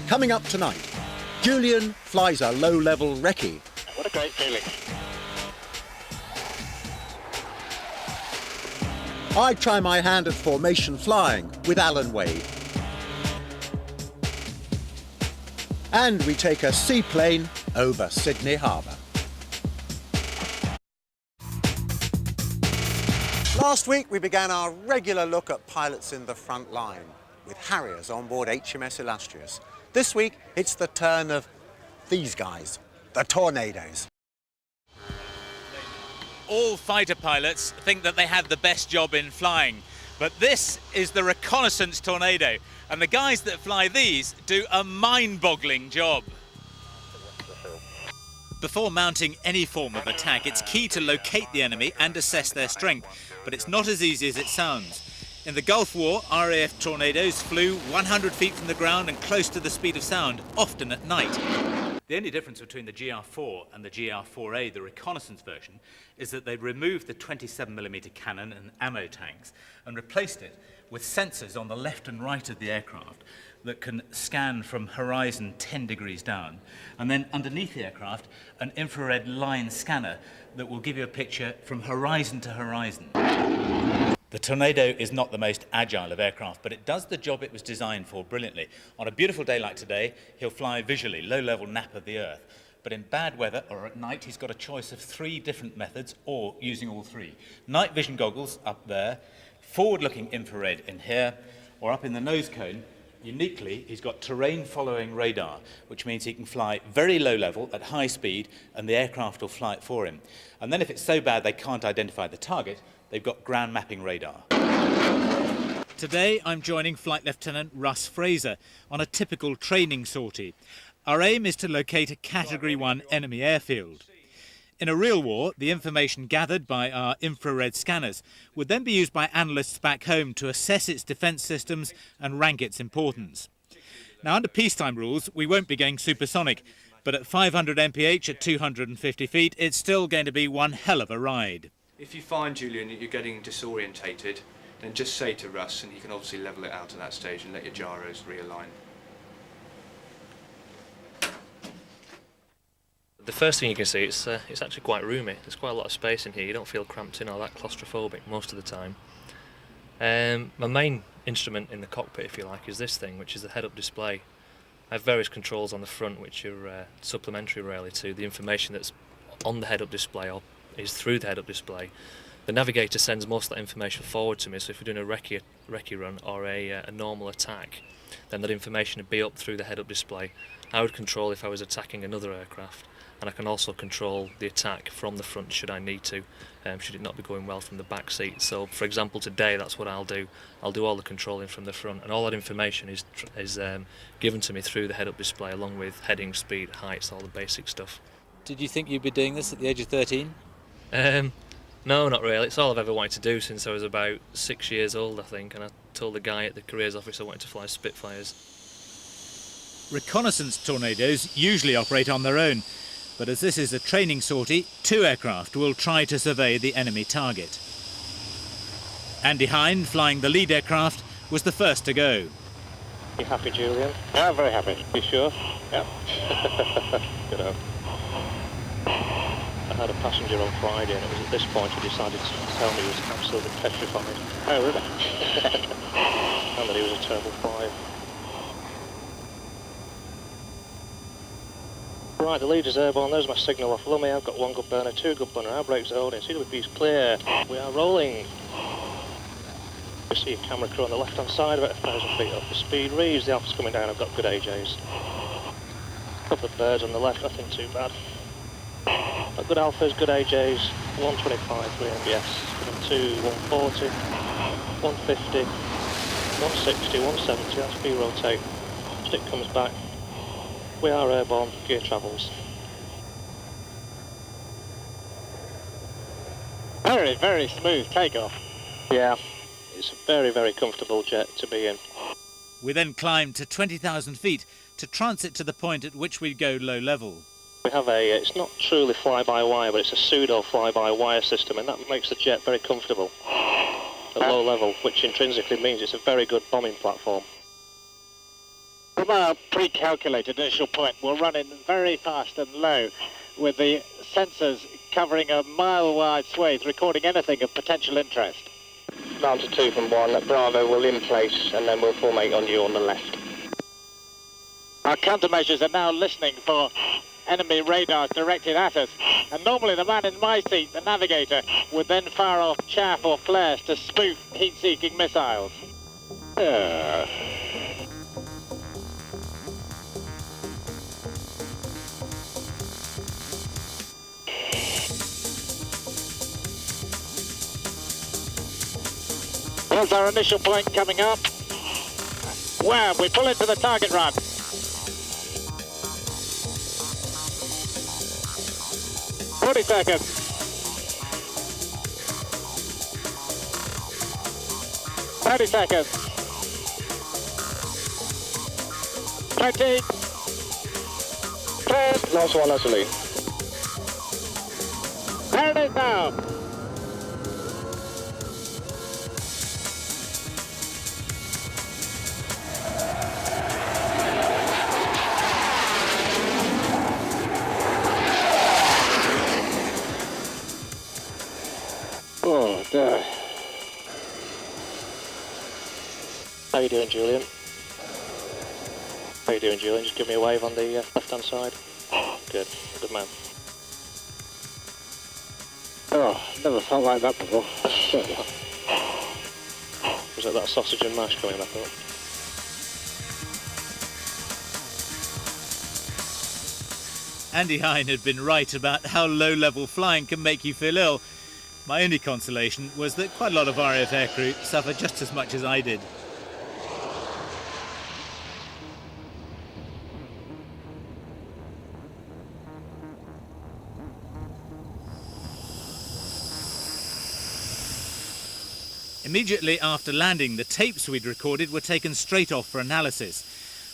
Coming up tonight, Julian flies a low-level recce. What a great feeling. I try my hand at formation flying with Alan Wade. And we take a seaplane over Sydney Harbour. Last week we began our regular look at pilots in the front line with Harriers on board HMS Illustrious. This week it's the turn of these guys, the Tornadoes. All fighter pilots think that they have the best job in flying, but this is the reconnaissance Tornado, and the guys that fly these do a mind-boggling job. Before mounting any form of attack, it's key to locate the enemy and assess their strength, but it's not as easy as it sounds. In the Gulf War, RAF Tornadoes flew 100 feet from the ground and close to the speed of sound, often at night. The only difference between the GR4 and the GR4A, the reconnaissance version, is that they've removed the 27mm cannon and ammo tanks and replaced it with sensors on the left and right of the aircraft that can scan from horizon 10 degrees down, and then underneath the aircraft an infrared line scanner that will give you a picture from horizon to horizon. The Tornado is not the most agile of aircraft, but it does the job it was designed for brilliantly. On a beautiful day like today, he'll fly visually, low-level nap of the Earth. But in bad weather or at night, he's got a choice of 3 different methods, or using all 3. Night vision goggles up there, forward-looking infrared in here, or up in the nose cone. Uniquely, he's got terrain-following radar, which means he can fly very low level at high speed, and the aircraft will fly it for him. And then if it's so bad they can't identify the target, they've got ground mapping radar. Today I'm joining Flight Lieutenant Russ Fraser on a typical training sortie. Our aim is to locate a Category 1 enemy airfield. In a real war, the information gathered by our infrared scanners would then be used by analysts back home to assess its defence systems and rank its importance. Now, under peacetime rules, we won't be going supersonic, but at 500 mph at 250 feet, it's still going to be one hell of a ride. If you find, Julian, that you're getting disorientated, then just say to Russ, and he can obviously level it out at that stage and let your gyros realign. The first thing you can see, it's actually quite roomy. There's quite a lot of space in here. You don't feel cramped in or that claustrophobic most of the time. My main instrument in the cockpit, if you like, is this thing, which is the head-up display. I have various controls on the front which are supplementary really to the information that's on the head-up display or is through the head-up display. The navigator sends most of that information forward to me, so if we're doing a recce run or a normal attack, then that information would be up through the head-up display. I would control if I was attacking another aircraft, and I can also control the attack from the front should I need to, should it not be going well from the back seat. So for example today that's what I'll do. I'll do all the controlling from the front, and all that information is given to me through the head-up display along with heading, speed, heights, all the basic stuff. Did you think you'd be doing this at the age of 13? No, not really. It's all I've ever wanted to do since I was about 6 years old, I think, and I told the guy at the careers office I wanted to fly Spitfires. Reconnaissance Tornadoes usually operate on their own, but as this is a training sortie, 2 aircraft will try to survey the enemy target. Andy Hine, flying the lead aircraft, was the first to go. You happy, Julian? Yeah, very happy. You sure? Yeah. Good on. I had a passenger on Friday, and it was at this point he decided to tell me he was absolutely petrified. Oh, really? And that he was a terrible flyer. Right, the leader's airborne. There's my signal off Lummy. I've got 1 good burner, 2 good burner. Our brakes are holding. CWP's clear. We are rolling. You see a camera crew on the left-hand side, about 1,000 feet off the speed. Reeves, the Alpha's coming down. I've got good AJs. Couple of birds on the left, nothing too bad. Got good Alphas, good AJs. 125, 3 MBS. Coming to 140, 150, 160, 170. That's V-rotate. Stick comes back. We are airborne, gear travels. Very, very smooth takeoff. Yeah, it's a very, very comfortable jet to be in. We then climbed to 20,000 feet to transit to the point at which we go low level. We have it's not truly fly-by-wire, but it's a pseudo fly-by-wire system, and that makes the jet very comfortable at low level, which intrinsically means it's a very good bombing platform. From our pre-calculated initial point, we'll run in very fast and low with the sensors covering a mile-wide swathe, recording anything of potential interest. Down to 2 from 1, Bravo will in place, and then we'll formate on you on the left. Our countermeasures are now listening for enemy radars directed at us, and normally the man in my seat, the navigator, would then fire off chaff or flares to spoof heat-seeking missiles. There's our initial point coming up. Wham! We pull into the target run. Forty seconds. 30 seconds. 20. 10. Last one, Leslie. There it is now. Oh, dear. How you doing, Julian? How you doing, Julian? Just give me a wave on the left-hand side. Good. Good man. Oh, never felt like that before. Was it that sausage and mash coming back up? Andy Hine had been right about how low-level flying can make you feel ill. My only consolation was that quite a lot of RAF aircrew suffered just as much as I did. Immediately after landing, the tapes we'd recorded were taken straight off for analysis.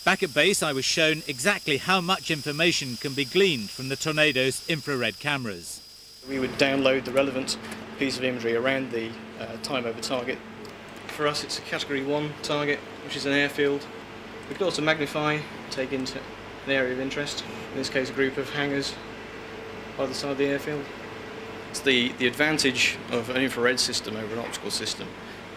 Back at base, I was shown exactly how much information can be gleaned from the Tornado's infrared cameras. We would download the relevant piece of imagery around the time over target. For us, it's a Category 1 target, which is an airfield. We could also magnify, take into an area of interest, in this case a group of hangars by the side of the airfield. So the advantage of an infrared system over an optical system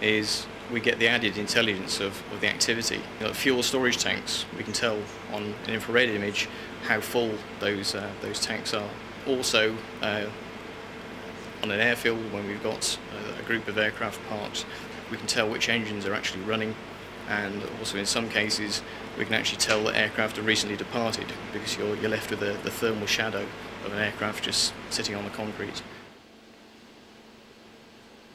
is we get the added intelligence of the activity. You know, fuel storage tanks, we can tell on an infrared image how full those tanks are. Also, on an airfield, when we've got a group of aircraft parked, we can tell which engines are actually running, and also in some cases we can actually tell that aircraft are recently departed because you're left with the thermal shadow of an aircraft just sitting on the concrete.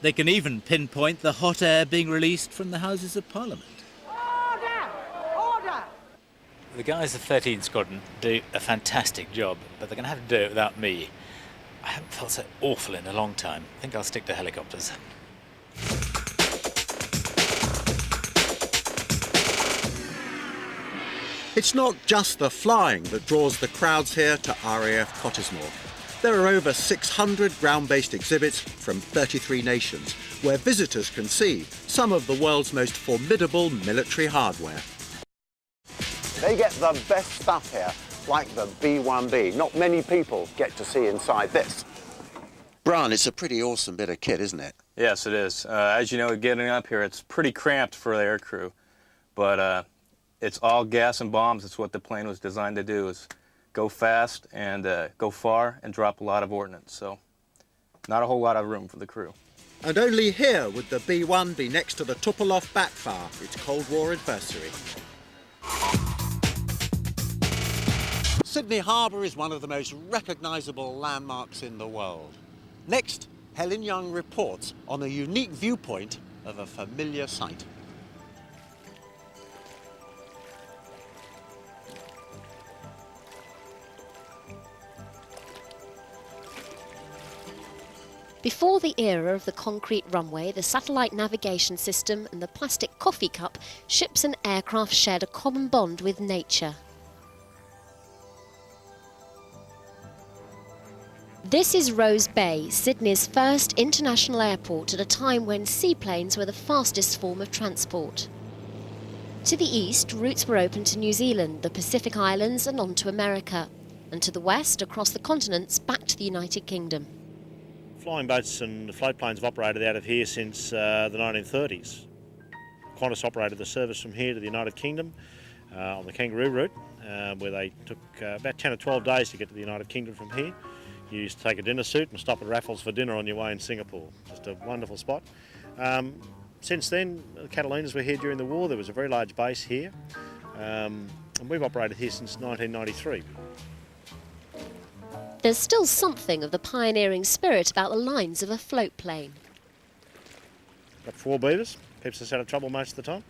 They can even pinpoint the hot air being released from the Houses of Parliament. Order! Order! The guys of 13th Squadron do a fantastic job, but they're going to have to do it without me. I haven't felt so awful in a long time. I think I'll stick to helicopters. It's not just the flying that draws the crowds here to RAF Cottesmore. There are over 600 ground-based exhibits from 33 nations, where visitors can see some of the world's most formidable military hardware. They get the best stuff here, like the B-1B. Not many people get to see inside this. Brian, it's a pretty awesome bit of kit, isn't it? Yes, it is. As you know, getting up here, it's pretty cramped for the aircrew, but it's all gas and bombs. It's what the plane was designed to do, is go fast and go far and drop a lot of ordnance. So not a whole lot of room for the crew. And only here would the B-1 be next to the Tupolev backfire, its Cold War adversary. Sydney Harbour is one of the most recognisable landmarks in the world. Next, Helen Young reports on a unique viewpoint of a familiar sight. Before the era of the concrete runway, the satellite navigation system and the plastic coffee cup, ships and aircraft shared a common bond with nature. This is Rose Bay, Sydney's first international airport at a time when seaplanes were the fastest form of transport. To the east, routes were open to New Zealand, the Pacific Islands and on to America. And to the west, across the continents, back to the United Kingdom. Flying boats and float planes have operated out of here since the 1930s. Qantas operated the service from here to the United Kingdom on the Kangaroo route, where they took about 10 or 12 days to get to the United Kingdom from here. You used to take a dinner suit and stop at Raffles for dinner on your way in Singapore. Just a wonderful spot. Since then, the Catalonians were here during the war. There was a very large base here, and we've operated here since 1993. There's still something of the pioneering spirit about the lines of a float plane. Got 4 beavers, keeps us out of trouble most of the time.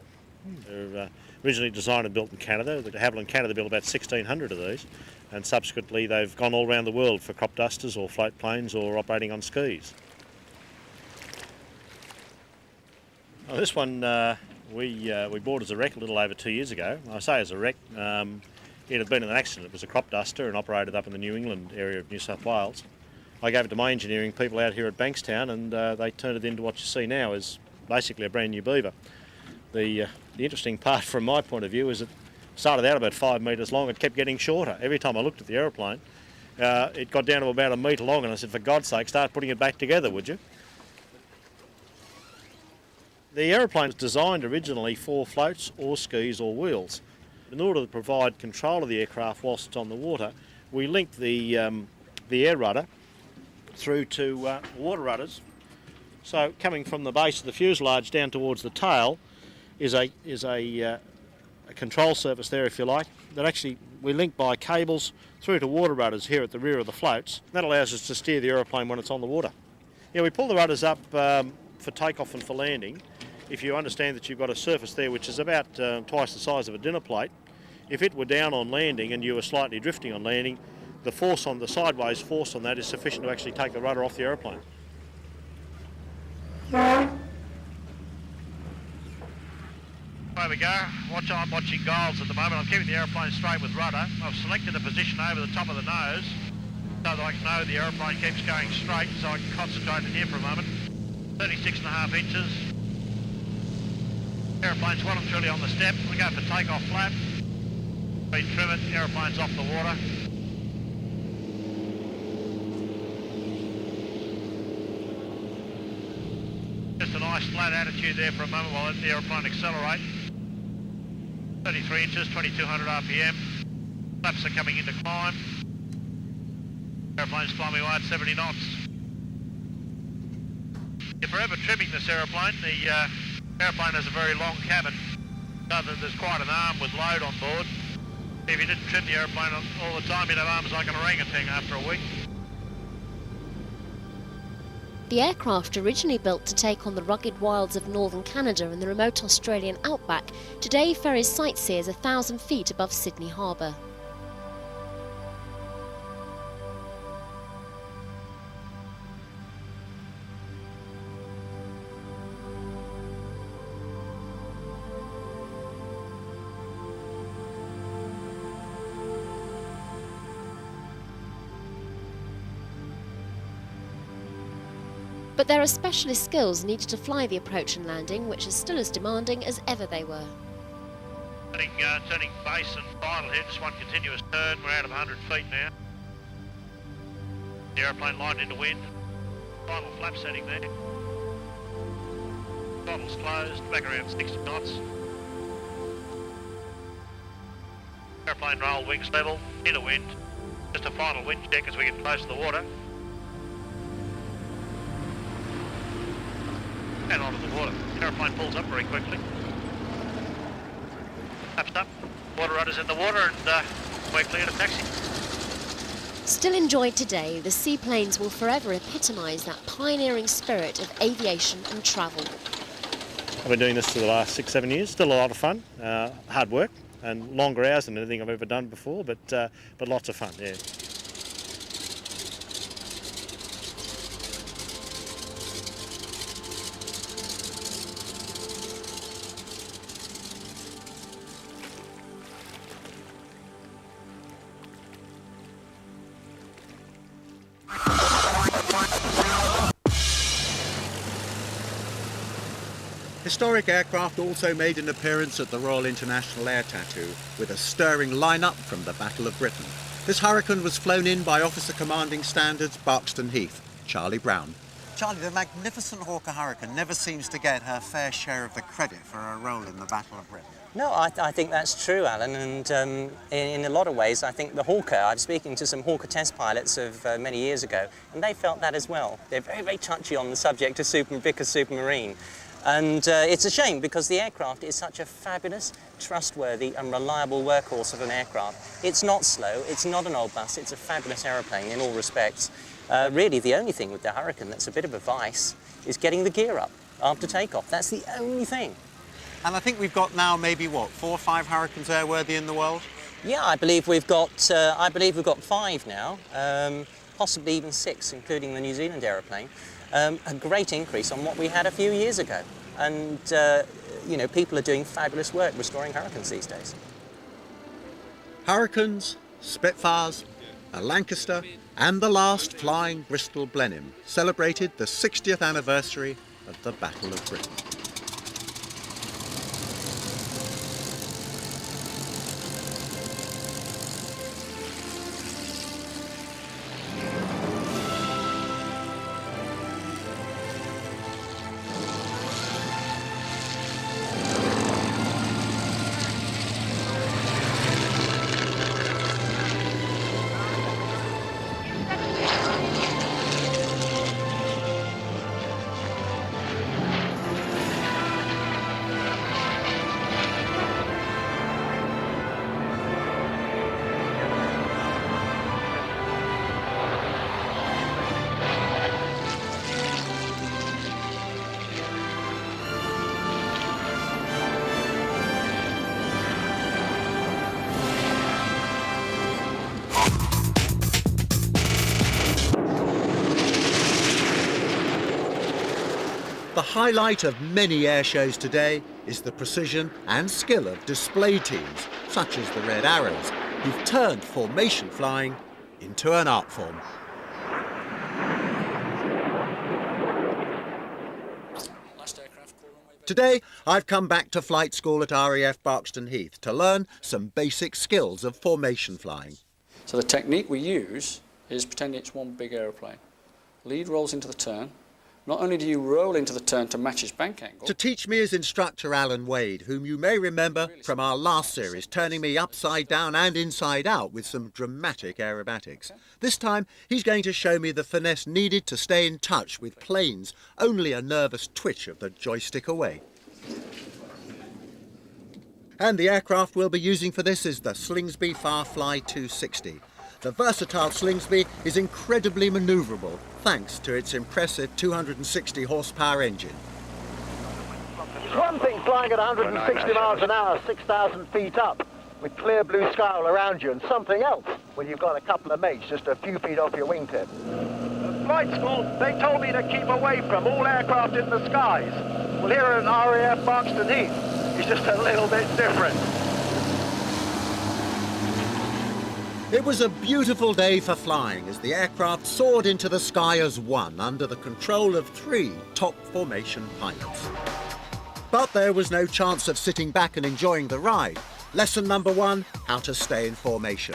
They're originally designed and built in Canada. The Havilland Canada built about 1,600 of these, and subsequently they've gone all around the world for crop dusters or float planes or operating on skis. Well, this one we bought as a wreck a little over 2 years ago. I say as a wreck. It had been in an accident. It was a crop duster and operated up in the New England area of New South Wales. I gave it to my engineering people out here at Bankstown, and they turned it into what you see now is basically a brand new beaver. The interesting part from my point of view is it started out about 5 metres long. It kept getting shorter. Every time I looked at the aeroplane, it got down to about 1 metre long, and I said, for God's sake, start putting it back together, would you? The aeroplane was designed originally for floats or skis or wheels. In order to provide control of the aircraft whilst it's on the water, we linked the air rudder through to water rudders. So coming from the base of the fuselage down towards the tail is a control surface there, if you like, that actually we link by cables through to water rudders here at the rear of the floats. That allows us to steer the aeroplane when it's on the water. Yeah, we pull the rudders up for takeoff and for landing. If you understand that you've got a surface there which is about twice the size of a dinner plate, if it were down on landing and you were slightly drifting on landing, the force on the sideways force on that is sufficient to actually take the rudder off the aeroplane. There we go. I'm watching goals at the moment. I'm keeping the aeroplane straight with rudder. I've selected a position over the top of the nose so that I can know the aeroplane keeps going straight, so I can concentrate in here for a moment. 36.5 inches. Aeroplane's well and truly on the step. We go for takeoff flap. We trim it, aeroplane's off the water. Just a nice flat attitude there for a moment while I let the aeroplane accelerate. 33 inches, 2200 RPM. Flaps are coming into climb. Aeroplane's climbing away at 70 knots. If we're ever trimming this aeroplane, the aeroplane has a very long cabin, so that there's quite an arm with load on board. If you didn't trim the aeroplane all the time, you'd have arms like an orangutan after a week. The aircraft, originally built to take on the rugged wilds of northern Canada and the remote Australian outback, today ferries sightseers 1,000 feet above Sydney Harbour. But there are specialist skills needed to fly the approach and landing, which are still as demanding as ever they were. Turning base and final here, just one continuous turn. We're out of 100 feet now. The aeroplane lined into wind. Final flap setting there. Throttle's closed, back around 60 knots. Aeroplane roll, wings level, into wind. Just a final wind check as we get close to the water. And onto the water. The aeroplane pulls up very quickly. Taps up. Water rudders in the water, and we're clear to taxi. Still enjoyed today, the seaplanes will forever epitomise that pioneering spirit of aviation and travel. I've been doing this for the last 6-7 years. Still a lot of fun. Hard work and longer hours than anything I've ever done before, but lots of fun, yeah. Historic aircraft also made an appearance at the Royal International Air Tattoo with a stirring line-up from the Battle of Britain. This Hurricane was flown in by Officer Commanding Standards Barkston Heath, Charlie Brown. Charlie, the magnificent Hawker Hurricane never seems to get her fair share of the credit for her role in the Battle of Britain. No, I think that's true, Alan, and in a lot of ways I think the Hawker, I was speaking to some Hawker test pilots of many years ago, and they felt that as well. They're very, very touchy on the subject of Vickers Supermarine. And it's a shame because the aircraft is such a fabulous, trustworthy and reliable workhorse of an aircraft. It's not slow, it's not an old bus, it's a fabulous aeroplane in all respects. Really the only thing with the Hurricane that's a bit of a vice is getting the gear up after takeoff. That's the only thing. And I think we've got now maybe, what, 4 or 5 Hurricanes airworthy in the world? Yeah, I believe we've got 5 now, possibly even 6, including the New Zealand aeroplane. A great increase on what we had a few years ago. And, you know, people are doing fabulous work restoring Hurricanes these days. Hurricanes, Spitfires, a Lancaster and the last flying Bristol Blenheim celebrated the 60th anniversary of the Battle of Britain. The highlight of many air shows today is the precision and skill of display teams, such as the Red Arrows, who've turned formation flying into an art form. Today, I've come back to flight school at RAF Barkston Heath to learn some basic skills of formation flying. So the technique we use is pretending it's one big aeroplane. Lead rolls into the turn. Not only do you roll into the turn to match its bank angle... To teach me is instructor Alan Wade, whom you may remember from our last series, turning me upside down and inside out with some dramatic aerobatics. This time, he's going to show me the finesse needed to stay in touch with planes, only a nervous twitch of the joystick away. And the aircraft we'll be using for this is the Slingsby Farfly 260. The versatile Slingsby is incredibly manoeuvrable, thanks to its impressive 260 horsepower engine. It's one thing flying at 160 miles an hour, 6,000 feet up, with clear blue sky all around you, and something else when you've got a couple of mates just a few feet off your wingtip. Flight school, they told me to keep away from all aircraft in the skies. Well, here at RAF Barkston Heath, it's just a little bit different. It was a beautiful day for flying as the aircraft soared into the sky as one under the control of 3 top formation pilots. But there was no chance of sitting back and enjoying the ride. Lesson number 1, how to stay in formation.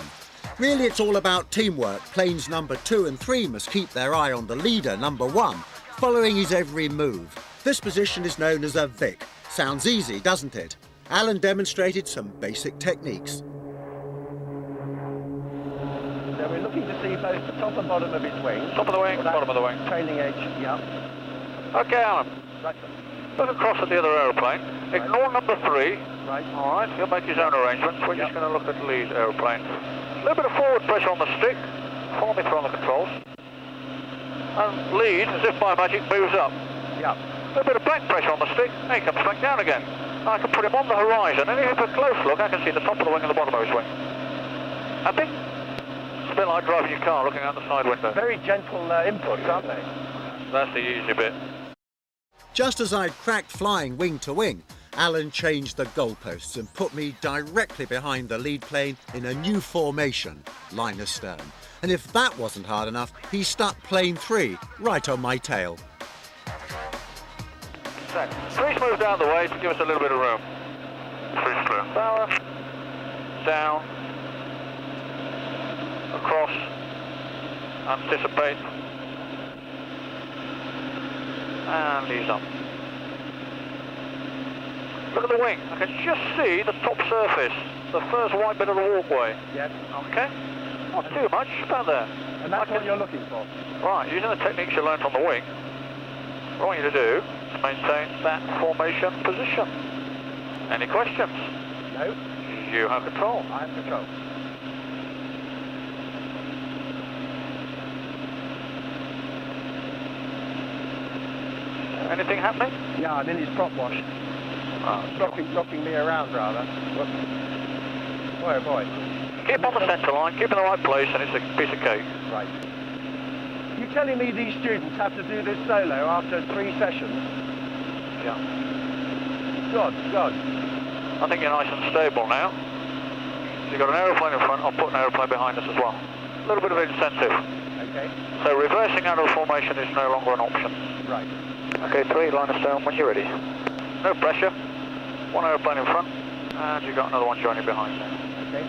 Really, it's all about teamwork. Planes number 2 and 3 must keep their eye on the leader, number 1, following his every move. This position is known as a Vic. Sounds easy, doesn't it? Alan demonstrated some basic techniques. So we're looking to see both the top and bottom of his wing. Top of the wing, bottom of the wing. Trailing edge, yeah. Okay, Alan. Right. Look across at the other aeroplane. Ignore number 3. Right. All right, he'll make his own arrangements. We're just going to look at the lead aeroplane. A little bit of forward pressure on the stick. Follow me through on the controls. And lead, as if by magic, moves up. Yeah. A little bit of back pressure on the stick. And he comes back down again. I can put him on the horizon, and if you have a close look, I can see the top of the wing and the bottom of his wing. I think it's a bit like driving your car, looking out the side window. Very gentle inputs, aren't they? That's the easy bit. Just as I'd cracked flying wing to wing, Alan changed the goalposts and put me directly behind the lead plane in a new formation, line astern. And if that wasn't hard enough, he stuck plane 3 right on my tail. Set. Three smooth down the way to give us a little bit of room. Three clear. Power. Down. Across. Anticipate. And ease up. Look at the wing. I can just see the top surface. The first white bit of the walkway. Yes. Okay. Not too much. About there. And that's what you're looking for? Right. Using the techniques you learnt on the wing, what I want you to do is maintain that formation position. Any questions? No. You have control. I have control. Anything happening? Yeah, I'm in his prop wash. Knocking me around rather. Boy, oh boy. Keep on the centre line, keep in the right place, and it's a piece of cake. Right. You telling me these students have to do this solo after 3 sessions? Yeah. Good, good. I think you're nice and stable now. You've got an aeroplane in front, I'll put an aeroplane behind us as well. A little bit of incentive. Okay. So reversing out of the formation is no longer an option. Right. Okay, 3, line of stone when you're ready. No pressure. One aeroplane in front, and you've got another one joining behind there. Okay.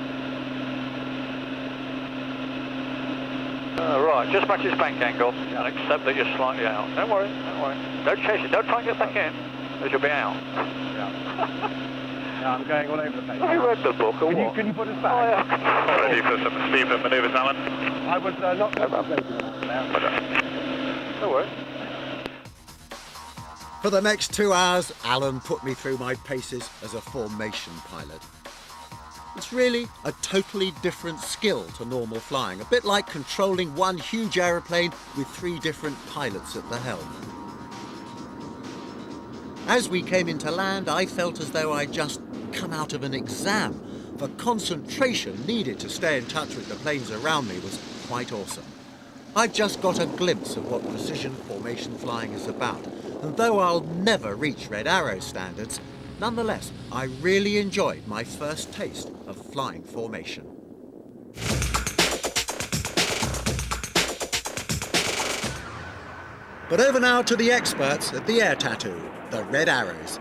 Right, just match his bank angle, and accept that you're slightly out. Don't worry, don't worry. Don't chase it, don't try and get back in, because you'll be out. Yeah. No, I'm going all over the place. Have you read the book, or what? Can you put us back? Oh, yeah. Ready for some steamer manoeuvres, Alan? I was not Don't worry. For the next 2 hours, Alan put me through my paces as a formation pilot. It's really a totally different skill to normal flying, a bit like controlling one huge aeroplane with 3 different pilots at the helm. As we came into land, I felt as though I'd just come out of an exam. The concentration needed to stay in touch with the planes around me was quite awesome. I've just got a glimpse of what precision formation flying is about, and though I'll never reach Red Arrow standards, nonetheless, I really enjoyed my first taste of flying formation. But over now to the experts at the air tattoo, the Red Arrows.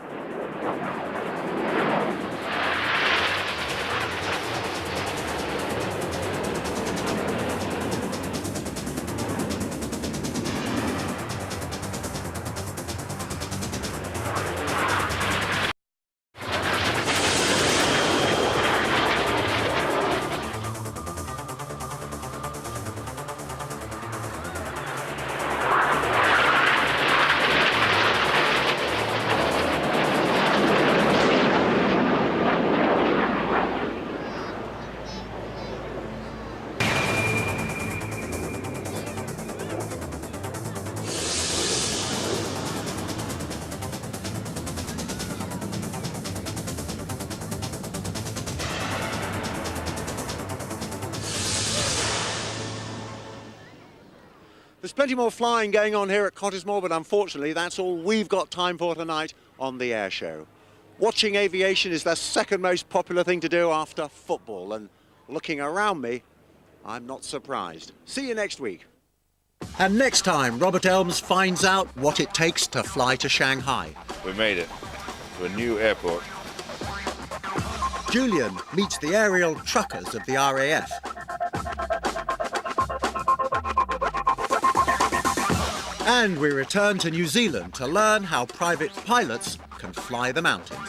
There's plenty more flying going on here at Cottesmore, but unfortunately that's all we've got time for tonight on the Airshow. Watching aviation is the second most popular thing to do after football, and looking around me, I'm not surprised. See you next week. And next time, Robert Elms finds out what it takes to fly to Shanghai. We made it to a new airport. Julian meets the aerial truckers of the RAF. And we return to New Zealand to learn how private pilots can fly the mountains.